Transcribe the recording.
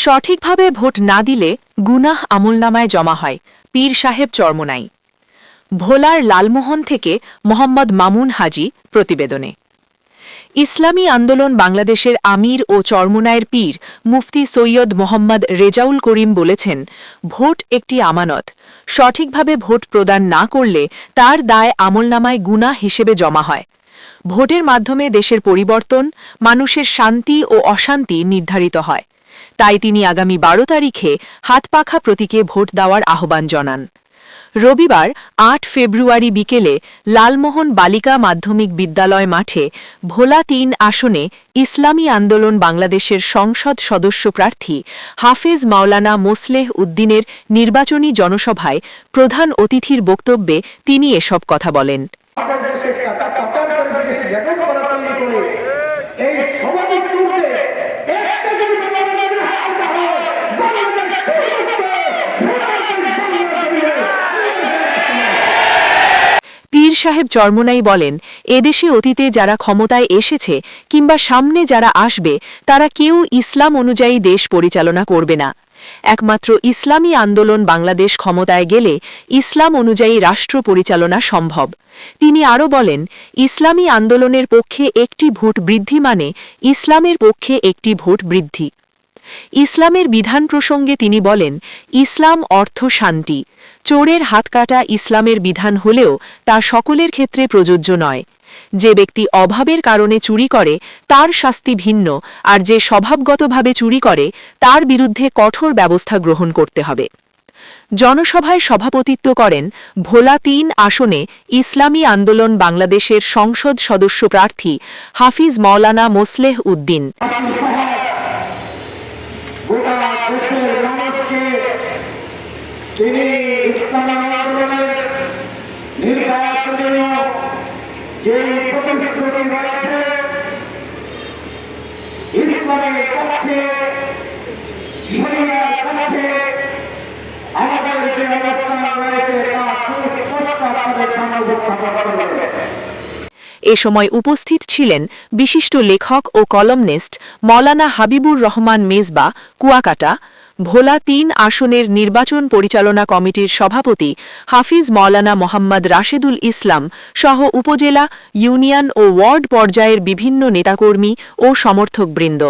সঠিকভাবে ভোট না দিলে গুনাহ আমলনামায় জমা হয়, পীর সাহেব চরমোনাই। ভোলার লালমোহন থেকে মোহাম্মদ মামুন হাজি প্রতিবেদনে। ইসলামী আন্দোলন বাংলাদেশের আমির ও চরমোনাইয়ের পীর মুফতি সৈয়দ মোহাম্মদ রেজাউল করিম বলেছেন, ভোট একটি আমানত। সঠিকভাবে ভোট প্রদান না করলে তার দায় আমলনামায় গুনাহ হিসেবে জমা হয়। ভোটের মাধ্যমে দেশের পরিবর্তন, মানুষের শান্তি ও অশান্তি নির্ধারিত হয়। তাই তিনি আগামী ১২ তারিখে হাতপাখা প্রতীকে ভোট দেওয়ার আহ্বান জানান। রবিবার ৮ ফেব্রুয়ারি বিকেলে লালমোহন বালিকা মাধ্যমিক বিদ্যালয় মাঠে ভোলা ৩ আসনে ইসলামী আন্দোলন বাংলাদেশের সংসদ সদস্য প্রার্থী হাফেজ মাওলানা মোসলেহ উদ্দিনের নির্বাচনী জনসভায় প্রধান অতিথির বক্তব্যে তিনি এসব কথা বলেন। পীর সাহেব চরমোনাই বলেন, এদেশে অতীতে যারা ক্ষমতায় এসেছে কিংবা সামনে যারা আসবে তারা কেউ ইসলাম অনুযায়ী দেশ পরিচালনা করবে না। একমাত্র ইসলামী আন্দোলন বাংলাদেশ ক্ষমতায় গেলে ইসলাম অনুযায়ী রাষ্ট্র পরিচালনা সম্ভব। তিনি আরও বলেন, ইসলামী আন্দোলনের পক্ষে একটি ভোট বৃদ্ধি মানে ইসলামের পক্ষে একটি ভোট বৃদ্ধি। ইসলামের বিধান প্রসঙ্গে তিনি বলেন, ইসলাম অর্থ শান্তি। চোরের হাত কাটা ইসলামের বিধান হলেও তা সকলের ক্ষেত্রে প্রযোজ্য নয়। যে ব্যক্তি অভাবের কারণে চুরি করে তার শাস্তি ভিন্ন, আর যে স্বভাবগতভাবে চুরি করে তার বিরুদ্ধে কঠোর ব্যবস্থা গ্রহণ করতে হবে। জনসভায় সভাপতিত্ব করেন ভোলা ৩ আসনে ইসলামী আন্দোলন বাংলাদেশের সংসদ সদস্য প্রার্থী হাফিজ মাওলানা মোসলেহ উদ্দিন। গোটা দেশের মানুষকে তিনি ইসলামী আন্দোলনের নির্বাচনীয় যে প্রতিশ্রুতি রয়েছে, ইসলামের পক্ষে, শরিয়ার পক্ষে আমাদের যে অবস্থান রয়েছে তা সুস্পষ্ট আপনাদের সামনে উপস্থাপন করবে। এ সময় উপস্থিত ছিলেন বিশিষ্ট লেখক ও কলামনিস্ট মাওলানা হাবিবুর রহমান মেজবা কুয়াকাটা, ভোলা ৩ আসনের নির্বাচন পরিচালনা কমিটির সভাপতি হাফিজ মাওলানা মোহাম্মদ রাশেদুল ইসলাম সহ উপজেলা, ইউনিয়ন ও ওয়ার্ড পর্যায়ের বিভিন্ন নেতাকর্মী ও সমর্থকবৃন্দ।